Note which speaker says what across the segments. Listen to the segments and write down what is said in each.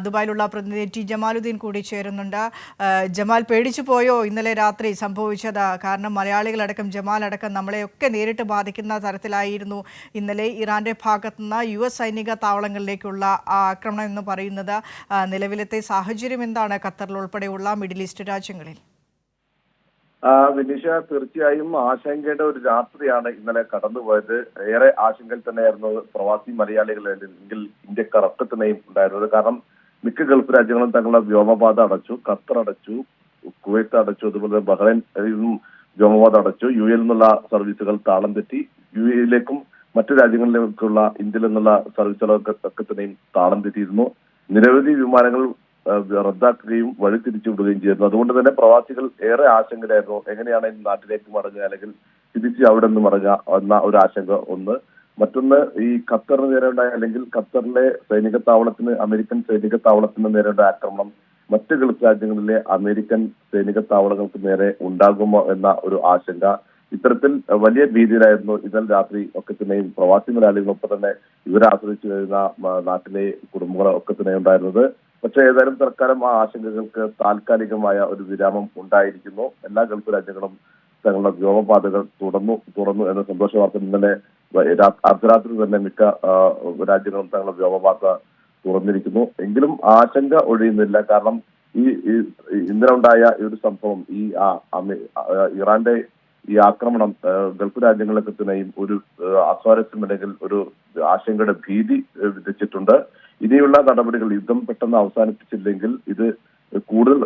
Speaker 1: ദുബായിലുള്ള പ്രതിനിധി ടി ജമാലുദ്ദീൻ കൂടി ചേരുന്നുണ്ട്. ജമാൽ, പേടിച്ചു പോയോ ഇന്നലെ രാത്രി സംഭവിച്ചത്? കാരണം മലയാളികളടക്കം ജമാൽ അടക്കം നമ്മളെയൊക്കെ നേരിട്ട് ബാധിക്കുന്ന തരത്തിലായിരുന്നു ഇന്നലെ ഇറാന്റെ ഭാഗത്തുനിന്ന് US സൈനിക താവളങ്ങളിലേക്കുള്ള ആക്രമണം എന്ന് പറയുന്നത്. നിലവിലത്തെ സാഹചര്യം എന്താണ് ഖത്തറിൽ ഉൾപ്പെടെയുള്ള മിഡിൽ ഈസ്റ്റ് രാജ്യങ്ങളിൽ?
Speaker 2: വിനിഷ, തീർച്ചയായും ആശങ്കയുടെ ഒരു രാത്രിയാണ് ഇന്നലെ കടന്നുപോയത്. ഏറെ ആശങ്കയിൽ തന്നെയായിരുന്നു പ്രവാസി മലയാളികൾ അല്ലെങ്കിൽ ഇന്ത്യക്കാർ ഒക്കെ തന്നെയും ഉണ്ടായിരുന്നത്. കാരണം മിക്ക ഗൾഫ് രാജ്യങ്ങളും തങ്ങളുടെ വ്യോമപാത അടച്ചു. ഖത്തർ അടച്ചു, കുവൈത്ത് അടച്ചു, അതുപോലെ ബഹ്റൈൻ വ്യോമപാത അടച്ചു. UAE നിന്നുള്ള സർവീസുകൾ താളം തെറ്റി. UAE-യിലേക്കും മറ്റു രാജ്യങ്ങളിലേക്കുള്ള ഇന്ത്യയിൽ നിന്നുള്ള സർവീസുകളൊക്കെ തന്നെയും താളം തെറ്റിയിരുന്നു. നിരവധി വിമാനങ്ങൾ റദ്ദാക്കുകയും വഴി തിരിച്ചുവിടുകയും ചെയ്യുന്നു. അതുകൊണ്ട് തന്നെ പ്രവാസികൾ ഏറെ ആശങ്കയിലായിരുന്നു. എങ്ങനെയാണ് നാട്ടിലേക്ക് മടങ്ങുക, അല്ലെങ്കിൽ തിരിച്ച് അവിടെ നിന്ന് മടങ്ങുക എന്ന ഒരു ആശങ്ക ഒന്ന്. മറ്റൊന്ന്, ഈ ഖത്തറിന് നേരെയുണ്ടായ അല്ലെങ്കിൽ ഖത്തറിലെ സൈനിക താവളത്തിന്, അമേരിക്കൻ സൈനിക താവളത്തിന് നേരെയുണ്ടായ ആക്രമണം മറ്റ് ഗൾഫ് രാജ്യങ്ങളിലെ അമേരിക്കൻ സൈനിക താവളങ്ങൾക്ക് നേരെ ഉണ്ടാകുമോ എന്ന ഒരു ആശങ്ക. ഇത്തരത്തിൽ വലിയ ഭീതിയിലായിരുന്നു ഇന്നലെ രാത്രി ഒക്കെ തന്നെയും പ്രവാസി മലയാളികളൊപ്പം തന്നെ ഇവരെ ആശ്രയിച്ചു വരുന്ന നാട്ടിലെ കുടുംബങ്ങളൊക്കെ തന്നെ ഉണ്ടായിരുന്നത്. പക്ഷേ ഏതായാലും തൽക്കാലം ആ ആശങ്കകൾക്ക് താൽക്കാലികമായ ഒരു വിരാമം ഉണ്ടായിരിക്കുന്നു. എല്ലാ ഗൾഫ് രാജ്യങ്ങളും തങ്ങളുടെ വ്യോമപാതകൾ തുറന്നു എന്ന സന്തോഷ വാർത്ത ഇന്നലെ അർദ്ധരാത്രി തന്നെ മിക്ക രാജ്യങ്ങളും തങ്ങളുടെ വ്യോമപാത തുറന്നിരിക്കുന്നു. എങ്കിലും ആശങ്ക ഒഴിയുന്നില്ല. കാരണം ഈ ഇന്നലെ ഉണ്ടായ ഈ ഒരു സംഭവം, ഈ ഇറാന്റെ ഈ ആക്രമണം ഗൾഫ് രാജ്യങ്ങളൊക്കെ തന്നെയും ഒരു അസ്വാരസ്യം അല്ലെങ്കിൽ ഒരു ആശങ്കയുടെ ഭീതി വിധിച്ചിട്ടുണ്ട്. ഇനിയുള്ള നടപടികൾ യുദ്ധം പെട്ടെന്ന് അവസാനിപ്പിച്ചില്ലെങ്കിൽ ഇത് കൂടുതൽ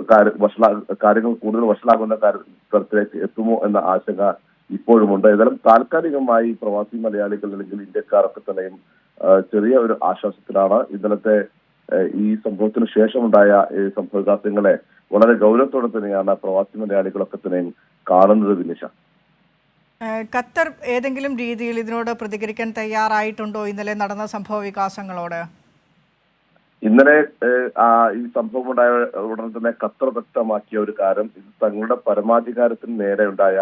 Speaker 2: കാര്യങ്ങൾ കൂടുതൽ വഷളാകുന്ന തരത്തിലേക്ക് എത്തുമോ എന്ന ആശങ്ക ഇപ്പോഴുമുണ്ട്. ഏതായാലും താൽക്കാലികമായി പ്രവാസി മലയാളികൾ അല്ലെങ്കിൽ ഇന്ത്യക്കാരൊക്കെ തന്നെയും ചെറിയ ഒരു ആശ്വാസത്തിലാണ്. ഇന്നലത്തെ ഈ സംഭവത്തിന് ശേഷമുണ്ടായ സംഭവവികാസങ്ങളെ വളരെ ഗൗരവത്തോടെ തന്നെയാണ് പ്രവാസി മലയാളികളൊക്കെ തന്നെയും കാണുന്നത്. വിനിഷ,
Speaker 1: ഖത്തർ ഏതെങ്കിലും രീതിയിൽ ഇതിനോട് പ്രതികരിക്കാൻ തയ്യാറായിട്ടുണ്ടോ ഇന്നലെ നടന്ന സംഭവ വികാസങ്ങളോട്?
Speaker 2: ഇന്നലെ ഈ സംഭവം ഉണ്ടായ ഉടനെ തന്നെ ഖത്തർ വ്യക്തമാക്കിയ ഒരു കാര്യം, ഇത് തങ്ങളുടെ പരമാധികാരത്തിന് നേരെ ഉണ്ടായ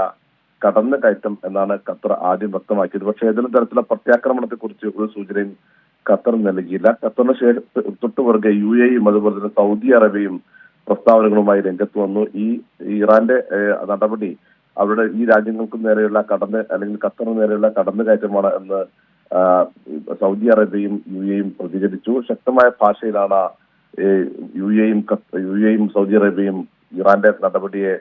Speaker 2: കടന്നു കയറ്റം എന്നാണ് ഖത്തർ ആദ്യം വ്യക്തമാക്കിയത്. പക്ഷേ ഏതെങ്കിലും തരത്തിലുള്ള പ്രത്യാക്രമണത്തെ കുറിച്ച് ഒരു സൂചനയും ഖത്തർ നൽകിയില്ല. ഖത്തറിന് തൊട്ടുപുറകെ UAE-യും അതുപോലെ തന്നെ സൗദി അറേബ്യയും പ്രസ്താവനകളുമായി രംഗത്ത് വന്നു. ഈ ഇറാന്റെ നടപടി അവരുടെ ഈ രാജ്യങ്ങൾക്ക് നേരെയുള്ള അല്ലെങ്കിൽ ഖത്തറിന് നേരെയുള്ള കടന്നുകയറ്റമാണ് എന്ന് സൗദി അറേബ്യയും UAE-യും പ്രതികരിച്ചു. ശക്തമായ ഭാഷയിലാണ് UAE-യും സൗദി അറേബ്യയും ഇറാന്റെ നടപടിയെ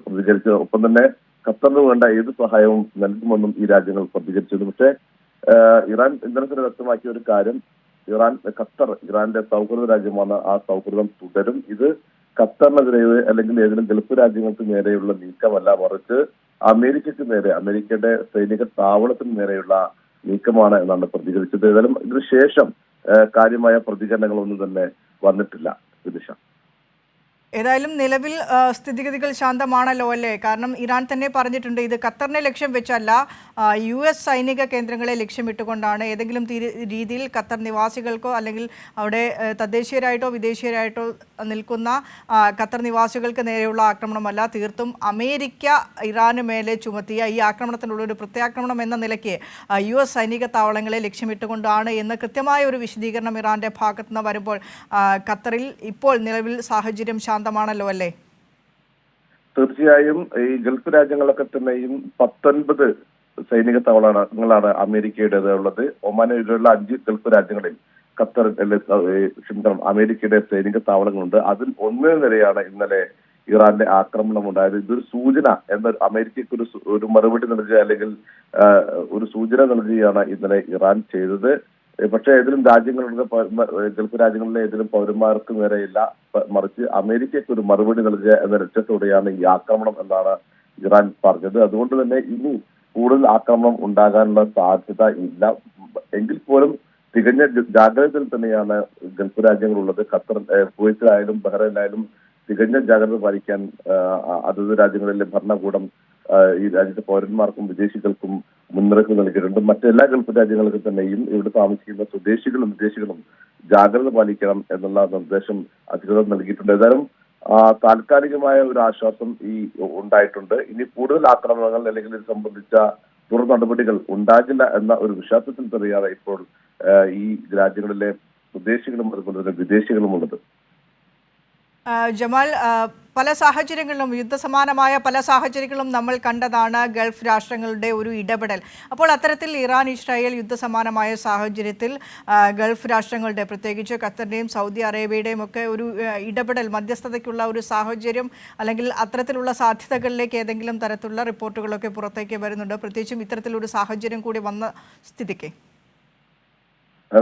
Speaker 2: പ്രതികരിച്ചത്. ഒപ്പം തന്നെ ഖത്തറിന് വേണ്ട ഏത് സഹായവും നൽകുമെന്നും ഈ രാജ്യങ്ങൾ പ്രതികരിച്ചിരുന്നു. പക്ഷേ ഇറാൻ ഇന്നലെ തന്നെ വ്യക്തമാക്കിയ ഒരു കാര്യം, ഖത്തർ ഇറാന്റെ സൗഹൃദ രാജ്യമാണ്, ആ സൗഹൃദം തുടരും. ഇത് ഖത്തറിനെതിരെ അല്ലെങ്കിൽ ഏതെങ്കിലും ഗൾഫ് രാജ്യങ്ങൾക്ക് നേരെയുള്ള നീക്കമല്ല, മറിച്ച് അമേരിക്കയ്ക്ക് നേരെ, അമേരിക്കയുടെ സൈനിക താവളത്തിന് നേരെയുള്ള നീക്കമാണ് എന്നാണ് പ്രതികരിച്ചത്. ഏതായാലും ഇതിനുശേഷം കാര്യമായ പ്രതികരണങ്ങളൊന്നും തന്നെ വന്നിട്ടില്ല. വിദിഷ,
Speaker 1: ഏതായാലും നിലവിൽ സ്ഥിതിഗതികൾ ശാന്തമാണല്ലോ അല്ലേ? കാരണം ഇറാൻ തന്നെ പറഞ്ഞിട്ടുണ്ട് ഇത് ഖത്തറിനെ ലക്ഷ്യം വെച്ചല്ല, US സൈനിക കേന്ദ്രങ്ങളെ ലക്ഷ്യമിട്ടുകൊണ്ടാണ്. ഏതെങ്കിലും രീതിയിൽ ഖത്തർ നിവാസികൾക്കോ അല്ലെങ്കിൽ അവിടെ തദ്ദേശീയരായിട്ടോ വിദേശീയരായിട്ടോ നിൽക്കുന്ന ഖത്തർ നിവാസികൾക്ക് നേരെയുള്ള ആക്രമണമല്ല, തീർത്തും അമേരിക്ക ഇറാന് മേലെ ചുമത്തിയ ഈ ആക്രമണത്തിനുള്ള ഒരു പ്രത്യാക്രമണം എന്ന നിലയ്ക്ക് US സൈനിക താവളങ്ങളെ ലക്ഷ്യമിട്ടുകൊണ്ടാണ് എന്ന് കൃത്യമായ ഒരു വിശദീകരണം ഇറാന്റെ ഭാഗത്തുനിന്ന് വരുമ്പോൾ ഖത്തറിൽ ഇപ്പോൾ നിലവിൽ സാഹചര്യം ശാന്തമാണല്ലോ അല്ലേ?
Speaker 2: തീർച്ചയായും ഈ ഗൾഫ് രാജ്യങ്ങളൊക്കെ തന്നെയും 19 സൈനിക താവളങ്ങളാണ് അമേരിക്കയുടേത് ഉള്ളത്. ഒമാനിലുള്ള 5 ഗൾഫ് രാജ്യങ്ങളിൽ അമേരിക്കയുടെ സൈനിക താവളങ്ങളുണ്ട്. അതിൽ ഒന്നിനു നേരെയാണ് ഇന്നലെ ഇറാന്റെ ആക്രമണം ഉണ്ടായത്. ഇതൊരു സൂചന എന്ന അമേരിക്കയ്ക്ക് ഒരു മറുപടി നൽകുക അല്ലെങ്കിൽ ഒരു സൂചന നൽകുകയാണ് ഇന്നലെ ഇറാൻ ചെയ്തത്. പക്ഷേ ഏതെങ്കിലും ഗൾഫ് രാജ്യങ്ങളിലെ ഏതെങ്കിലും പൗരന്മാർക്ക് നേരെയില്ല, മറിച്ച് അമേരിക്കയ്ക്ക് ഒരു മറുപടി നൽകുക എന്ന ലക്ഷ്യത്തോടെയാണ് ഈ ആക്രമണം എന്നാണ് ഇറാൻ പറഞ്ഞത്. അതുകൊണ്ട് തന്നെ ഇനി കൂടുതൽ ആക്രമണം ഉണ്ടാകാനുള്ള സാധ്യത ഇല്ല. എങ്കിൽ പോലും തികഞ്ഞ ജാഗ്രതയിൽ തന്നെയാണ് ഗൾഫ് രാജ്യങ്ങളുള്ളത്. കുവൈത്തിലായാലും ബഹ്റൈനിലായാലും തികഞ്ഞ ജാഗ്രത പാലിക്കാൻ അതത് രാജ്യങ്ങളിലെ ഭരണകൂടം ഈ രാജ്യത്തെ പൗരന്മാർക്കും വിദേശികൾക്കും മുന്നറിയിപ്പ് നൽകിയിട്ടുണ്ട്. മറ്റെല്ലാ ഗൾഫ് രാജ്യങ്ങൾക്കും തന്നെയും ഇവിടെ താമസിക്കുന്ന സ്വദേശികളും വിദേശികളും ജാഗ്രത പാലിക്കണം എന്നുള്ള നിർദ്ദേശം അധികൃതർ നൽകിയിട്ടുണ്ട്. ഏതായാലും താൽക്കാലികമായ ഒരു ആശ്വാസം ഉണ്ടായിട്ടുണ്ട്. ഇനി കൂടുതൽ ആക്രമണങ്ങൾ അല്ലെങ്കിൽ ഇത് സംബന്ധിച്ച തുടർ നടപടികൾ ഉണ്ടാകില്ല എന്ന ഒരു വിശ്വാസത്തിൽ തന്നെയാണ് ഇപ്പോൾ ഈ രാജ്യങ്ങളിലെ സ്വദേശികളും അതുപോലെ തന്നെ വിദേശികളും ഉള്ളത്.
Speaker 1: ജമാൽ, പല സാഹചര്യങ്ങളിലും യുദ്ധസമാനമായ പല സാഹചര്യങ്ങളും നമ്മൾ കണ്ടതാണ് ഗൾഫ് രാഷ്ട്രങ്ങളുടെ ഒരു ഇടപെടൽ. അപ്പോൾ അത്തരത്തിൽ ഇറാൻ ഇസ്രായേൽ യുദ്ധസമാനമായ സാഹചര്യത്തിൽ ഗൾഫ് രാഷ്ട്രങ്ങളുടെ, പ്രത്യേകിച്ച് ഖത്തറിൻ്റെയും സൗദി അറേബ്യയുടെയും ഒക്കെ ഒരു ഇടപെടൽ, മധ്യസ്ഥതയ്ക്കുള്ള ഒരു സാഹചര്യം അല്ലെങ്കിൽ അത്തരത്തിലുള്ള സാധ്യതകളിലേക്ക് ഏതെങ്കിലും തരത്തിലുള്ള റിപ്പോർട്ടുകളൊക്കെ പുറത്തേക്ക് വരുന്നുണ്ട്, പ്രത്യേകിച്ചും ഇത്തരത്തിലൊരു സാഹചര്യം കൂടി വന്ന സ്ഥിതിക്ക്?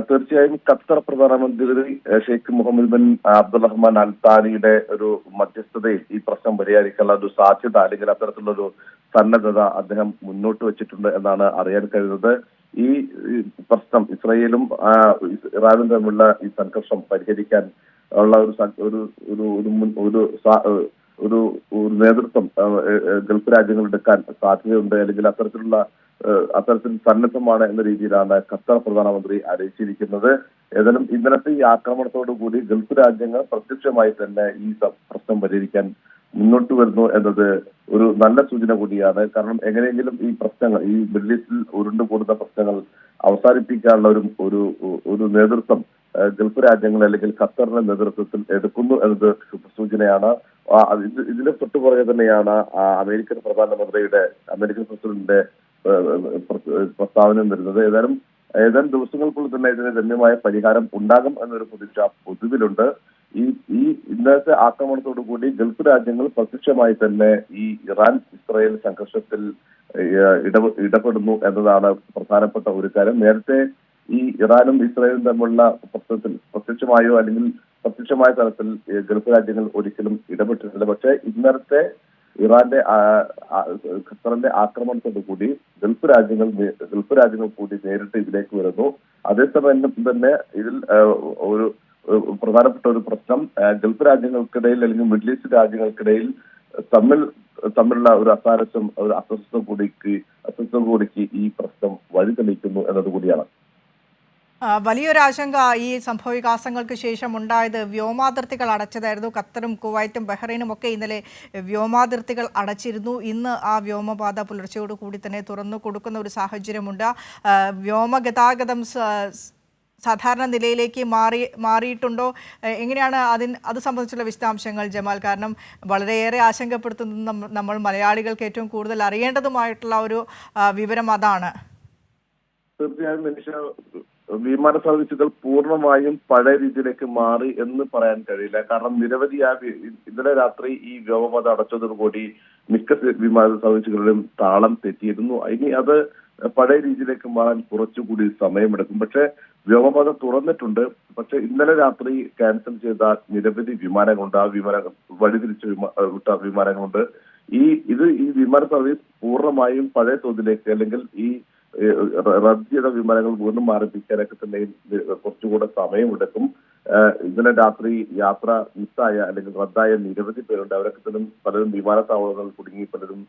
Speaker 2: തീർച്ചയായും ഖത്തർ പ്രധാനമന്ത്രി ഷെയ്ഖ് മുഹമ്മദ് ബിൻ അബ്ദുറഹ്മാൻ അൽ താനിയുടെ ഒരു മധ്യസ്ഥതയിൽ ഈ പ്രശ്നം പരിഹരിക്കാനുള്ള ഒരു സാധ്യത അല്ലെങ്കിൽ അത്തരത്തിലുള്ള ഒരു സന്നദ്ധത അദ്ദേഹം മുന്നോട്ട് വെച്ചിട്ടുണ്ട് എന്നാണ് അറിയാൻ കഴിയുന്നത്. ഈ പ്രശ്നം ഇസ്രയേലും ഇറാനും തമ്മിലുള്ള ഈ സംഘർഷം പരിഹരിക്കാൻ ഉള്ള ഒരു നേതൃത്വം ഗൾഫ് രാജ്യങ്ങൾ എടുക്കാൻ സാധ്യതയുണ്ട്, അല്ലെങ്കിൽ അത്തരത്തിൽ സന്നദ്ധമാണ് എന്ന രീതിയിലാണ് ഖത്തർ പ്രധാനമന്ത്രി അറിയിച്ചിരിക്കുന്നത്. ഏതായാലും ഇന്നലത്തെ ഈ ആക്രമണത്തോടുകൂടി ഗൾഫ് രാജ്യങ്ങൾ പ്രത്യക്ഷമായി തന്നെ ഈ പ്രശ്നം പരിഹരിക്കാൻ മുന്നോട്ട് വരുന്നു എന്നത് ഒരു നല്ല സൂചന കൂടിയാണ്. കാരണം എങ്ങനെയെങ്കിലും ഈ പ്രശ്നങ്ങൾ, ഈ മിഡിൽ ഈസ്റ്റിൽ ഉരുണ്ടുകൂടുന്ന പ്രശ്നങ്ങൾ അവസാനിപ്പിക്കാനുള്ള ഒരു നേതൃത്വം ഗൾഫ് രാജ്യങ്ങൾ അല്ലെങ്കിൽ ഖത്തറിന്റെ നേതൃത്വത്തിൽ എടുക്കുന്നു എന്നത് സൂചനയാണ്. ഇതിന് തൊട്ടുപുറകെ തന്നെയാണ് അമേരിക്കൻ പ്രസിഡന്റിന്റെ പ്രസ്താവന വരുന്നത്. ഏതാനും ദിവസങ്ങൾക്കുള്ളിൽ തന്നെ ഇതിന് ഗണ്യമായ പരിഹാരം ഉണ്ടാകും എന്നൊരു പ്രതീക്ഷ പൊതുവിലുണ്ട്. ഈ ഇന്നത്തെ ആക്രമണത്തോടുകൂടി ഗൾഫ് രാജ്യങ്ങൾ പ്രത്യക്ഷമായി തന്നെ ഈ ഇറാൻ ഇസ്രായേൽ സംഘർഷത്തിൽ ഇടപെടുന്നു എന്നതാണ് പ്രധാനപ്പെട്ട ഒരു കാര്യം. നേരത്തെ ഈ ഇറാനും ഇസ്രായേലും തമ്മിലുള്ള പ്രശ്നത്തിൽ പ്രത്യക്ഷമായോ അല്ലെങ്കിൽ പ്രത്യക്ഷമായ തലത്തിൽ ഗൾഫ് രാജ്യങ്ങൾ ഒരിക്കലും ഇടപെട്ടിട്ടില്ല. പക്ഷേ ഇന്നലത്തെ ഖത്തറിന്റെ ആക്രമണത്തോടുകൂടി ഗൾഫ് രാജ്യങ്ങൾ കൂടി നേരിട്ട് ഇതിലേക്ക് വരുന്നു. അതേസമയം തന്നെ ഇതിൽ ഒരു പ്രധാനപ്പെട്ട ഒരു പ്രശ്നം ഗൾഫ് രാജ്യങ്ങൾക്കിടയിൽ അല്ലെങ്കിൽ മിഡിൽ ഈസ്റ്റ് രാജ്യങ്ങൾക്കിടയിൽ തമ്മിലുള്ള ഒരു അസ്വസ്ഥത കൂടിക്ക് ഈ പ്രശ്നം വഴിതെളിയിക്കുന്നു എന്നതുകൂടിയാണ്.
Speaker 1: വലിയൊരു ആശങ്ക ഈ സംഭവവികാസങ്ങൾക്ക് ശേഷം ഉണ്ടായത് വ്യോമാതിർത്തികൾ അടച്ചതായിരുന്നു. ഖത്തറും കുവൈറ്റും ബഹ്റൈനും ഒക്കെ ഇന്നലെ വ്യോമാതിർത്തികൾ അടച്ചിരുന്നു. ഇന്ന് ആ വ്യോമപാത പുലർച്ചയോട് കൂടി തന്നെ തുറന്നു കൊടുക്കുന്ന ഒരു സാഹചര്യമുണ്ട്. വ്യോമഗതാഗതം സാധാരണ നിലയിലേക്ക് മാറിയിട്ടുണ്ടോ? എങ്ങനെയാണ് അത് സംബന്ധിച്ചുള്ള വിശദാംശങ്ങൾ ജമാൽ? കാരണം വളരെയേറെ ആശങ്കപ്പെടുത്തുന്നതും നമ്മൾ മലയാളികൾക്ക് ഏറ്റവും കൂടുതൽ അറിയേണ്ടതുമായിട്ടുള്ള ഒരു വിവരം അതാണ്.
Speaker 2: തീർച്ചയായും വിമാന സർവീസുകൾ പൂർണ്ണമായും പഴയ രീതിയിലേക്ക് മാറി എന്ന് പറയാൻ കഴിയില്ല. കാരണം ഇന്നലെ രാത്രി ഈ വ്യോമപാത അടച്ചതോടുകൂടി മിക്ക വിമാന സർവീസുകളിലും താളം തെറ്റിയിരുന്നു. ഇനി അത് പഴയ രീതിയിലേക്ക് മാറാൻ കുറച്ചുകൂടി സമയമെടുക്കും. പക്ഷെ വ്യോമപാത തുറന്നിട്ടുണ്ട്. പക്ഷെ ഇന്നലെ രാത്രി ക്യാൻസൽ ചെയ്ത നിരവധി വിമാനങ്ങളുണ്ട്. ആ വഴിതിരിച്ച് വിട്ട വിമാനങ്ങളുണ്ട്. ഈ വിമാന സർവീസ് പൂർണ്ണമായും പഴയ തോതിലേക്ക് അല്ലെങ്കിൽ ഈ റദ്ദ് ചെയ്ത വിമാനങ്ങൾ വീണ്ടും ആരംഭിക്കാനൊക്കെ തന്നെ കുറച്ചുകൂടെ സമയമെടുക്കും. ഇന്നലെ രാത്രി യാത്ര മിസ്സായ അല്ലെങ്കിൽ റദ്ദായ നിരവധി പേരുണ്ട്. അവരൊക്കെ തന്നെ പലരും വിമാനത്താവളങ്ങളിൽ കുടുങ്ങി, പലരും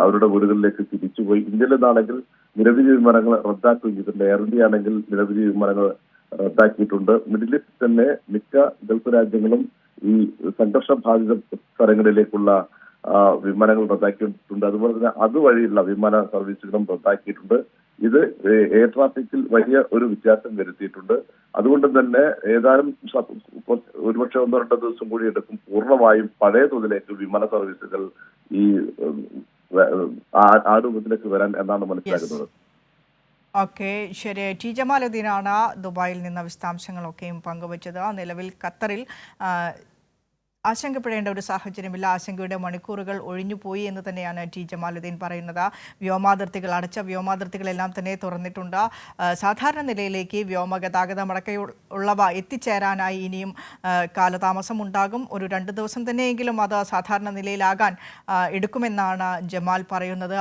Speaker 2: അവരുടെ വീടുകളിലേക്ക് തിരിച്ചുപോയി. ഇന്ത്യയിൽ നിന്നാണെങ്കിൽ നിരവധി വിമാനങ്ങൾ റദ്ദാക്കുകയും ചെയ്തിട്ടുണ്ട്. എയർ ഇന്ത്യ ആണെങ്കിൽ നിരവധി വിമാനങ്ങൾ റദ്ദാക്കിയിട്ടുണ്ട്. മിഡിൽ ഈസ്റ്റ് തന്നെ മിക്ക ഗൾഫ് രാജ്യങ്ങളും ഈ സംഘർഷ ബാധിത സ്ഥലങ്ങളിലേക്കുള്ള വിമാനങ്ങൾ റദ്ദാക്കിയിട്ടുണ്ട്. അതുപോലെ തന്നെ അതുവഴിയുള്ള വിമാന സർവീസുകളും റദ്ദാക്കിയിട്ടുണ്ട്. ഇത് എയർ ട്രാഫിക്കിൽ വലിയ ഒരു വ്യത്യാസം വരുത്തിയിട്ടുണ്ട്. അതുകൊണ്ട് തന്നെ ഏതാനും ഒരുപക്ഷെ 1-2 ദിവസം കൂടി എടുക്കും പൂർണ്ണമായും പഴയ തോതിലേക്ക് വിമാന സർവീസുകൾ ആ രൂപത്തിലേക്ക് വരാൻ എന്നാണ് മനസ്സിലാക്കുന്നത്.
Speaker 1: ഓക്കെ, ശരി. ടി ജമാലുദ്ദീനാണ് ദുബായിൽ നിന്ന് വിശദാംശങ്ങളൊക്കെയും പങ്കുവച്ചത്. നിലവിൽ ഖത്തറിൽ ആശങ്കപ്പെടേണ്ട ഒരു സാഹചര്യമില്ല. ആശങ്കയുടെ മണിക്കൂറുകൾ ഒഴിഞ്ഞുപോയി എന്ന് തന്നെയാണ് ടി ജമാലുദ്ദീൻ പറയുന്നത്. അടച്ച വ്യോമാതിർത്തികളെല്ലാം തന്നെ തുറന്നിട്ടുണ്ട്. സാധാരണ നിലയിലേക്ക് വ്യോമഗതാഗതം അടക്കമുള്ളവ എത്തിച്ചേരാനായി ഇനിയും കാലതാമസം ഉണ്ടാകും. ഒരു 2 ദിവസം തന്നെയെങ്കിലും അത് സാധാരണ നിലയിലാകാൻ എടുക്കുമെന്നാണ് ജമാൽ പറയുന്നത്.